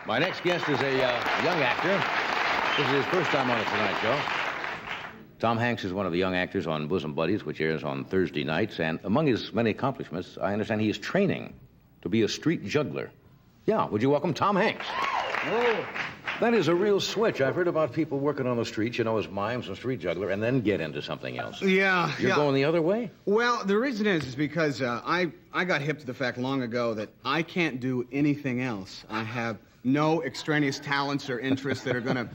My next guest is a young actor. This is his first time on The Tonight Show. Tom Hanks is one of the young actors on Bosom Buddies, which airs on Thursday nights. And among his many accomplishments, I understand he is training to be a street juggler. Yeah, would you welcome Tom Hanks? Oh. That is a real switch. I've heard about people working on the streets, you know, as mimes and street juggler, and then get into something else. Yeah. You're going the other way? Well, the reason is because I got hip to the fact long ago that I can't do anything else. I have no extraneous talents or interests that are gonna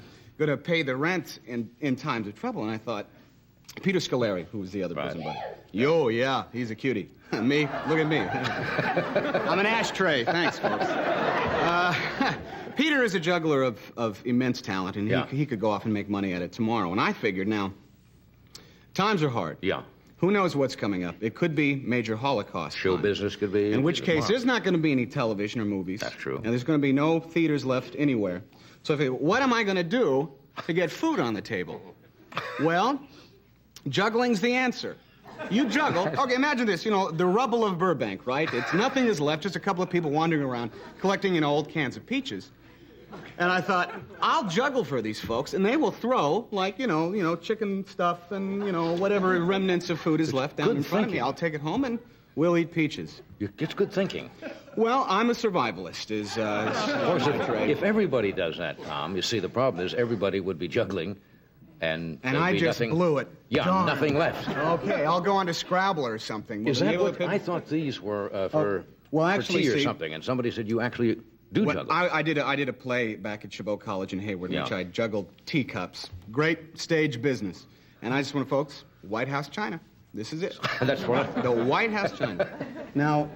pay the rent in times of trouble. And I thought, Peter Scolari, who was the other bosom buddy. Yo, yeah, he's a cutie. Me? Look at me. I'm an ashtray. Thanks, folks. Peter is a juggler of immense talent, and he could go off and make money at it tomorrow. And I figured, now, times are hard. Yeah. Who knows what's coming up? It could be major Holocaust. Show business could be. In which case, there's not going to be any television or movies. That's true. And there's going to be no theaters left anywhere. So I figured, what am I going to do to get food on the table? Well, juggling's the answer. You juggle. Okay, imagine this, you know, the rubble of Burbank, right? It's nothing is left, just a couple of people wandering around collecting, you know, old cans of peaches. And I thought, I'll juggle for these folks, and they will throw, like, you know, chicken stuff and, you know, whatever remnants of food is left down in front of me. I'll take it home, and we'll eat peaches. It's good thinking. Well, I'm a survivalist, Of course, if everybody does that, Tom, you see, the problem is everybody would be juggling, and I just blew it. Yeah, Darn. nothing left. Okay, I'll go on to Scrabble or something. Is that what... I thought these were for tea or something, and somebody said you actually... juggle. I did a play back at Chabot College in Hayward, in which I juggled teacups. Great stage business. And I just want to, folks, White House China. This is it. That's what? The White House China. Now...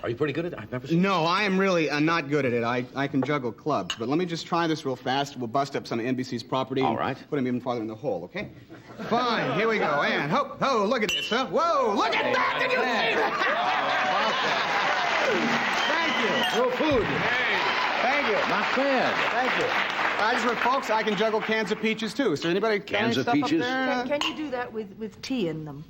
Are you pretty good at it? I've never seen No, I am really not good at it. I can juggle clubs. But let me just try this real fast. We'll bust up some of NBC's property and put him even farther in the hole, okay? Fine, here we go. And, ho, look at this, huh? Whoa, look at that! Did you see that? Thank you. No food. Thank you. Not bad. Thank you. I just want, folks, I can juggle cans of peaches, too. Is there anybody cans of stuff peaches? Up there? Can you do that with tea in them?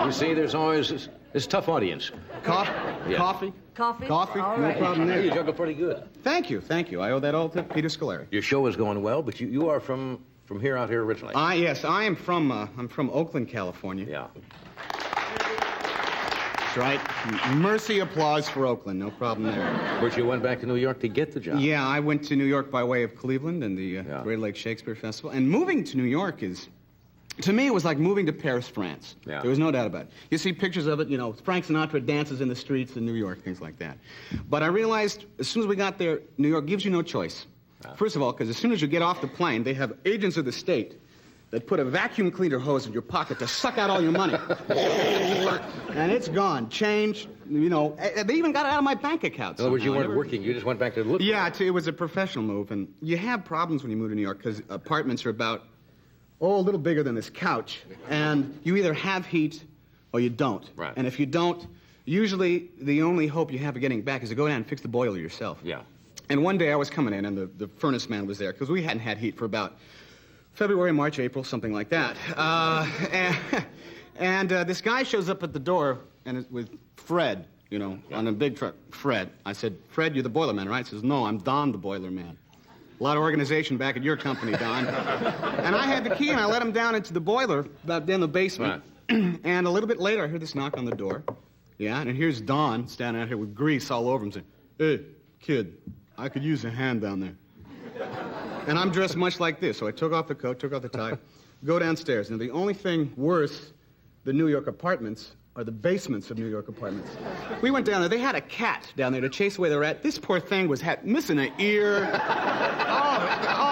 You see, there's always this tough audience. Coffee? Yeah. Coffee? Coffee? Coffee? All No right. problem there. You juggle pretty good. Thank you. I owe that all to Peter Scolari. Your show is going well, but you are from here out here originally. Yes, I am from, I'm from Oakland, California. Yeah. That's right. Mercy applause for Oakland, no problem there. But you went back to New York to get the job. Yeah, I went to New York by way of Cleveland and the Great Lakes Shakespeare Festival. And moving to New York to me, it was like moving to Paris, France. Yeah. There was no doubt about it. You see pictures of it, you know, Frank Sinatra dances in the streets in New York, things like that. But I realized as soon as we got there, New York gives you no choice. First of all, because as soon as you get off the plane, they have agents of the state that put a vacuum cleaner hose in your pocket to suck out all your money. And it's gone. Change, you know, they even got it out of my bank account. In other words, you weren't working. You just went back to look. Yeah, it was a professional move. And you have problems when you move to New York because apartments are about, a little bigger than this couch. And you either have heat or you don't. Right. And if you don't, usually the only hope you have of getting back is to go down and fix the boiler yourself. Yeah. And one day I was coming in, and the furnace man was there, because we hadn't had heat for about February, March, April, something like that. And this guy shows up at the door and with Fred, you know, on a big truck. Fred. I said, Fred, you're the boiler man, right? He says, no, I'm Don the boiler man. A lot of organization back at your company, Don. And I had the key, and I let him down into the boiler, down the basement. Right. And a little bit later, I heard this knock on the door. Yeah, and here's Don standing out here with grease all over him saying, hey, kid, I could use a hand down there. And I'm dressed much like this, so I took off the coat, took off the tie, go downstairs. And the only thing worse than New York apartments are the basements of New York apartments. We went down there. They had a cat down there to chase away the rat. This poor thing was missing an ear.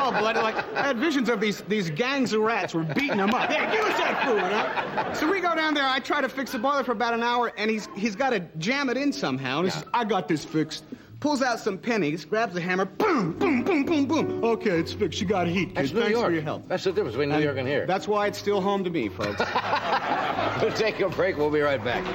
Bloody, like, I had visions of these gangs of rats were beating him up. Hey, give us that food, huh? So we go down there. I try to fix the boiler for about an hour, and he's got to jam it in somehow. And he says, I got this fixed. Pulls out some pennies, grabs a hammer, boom, boom, boom, boom, boom. Okay, it's fixed. You got heat. That's New Thanks York. for your help. That's the difference between New York and here. That's why it's still home to me, folks. We'll take a break. We'll be right back.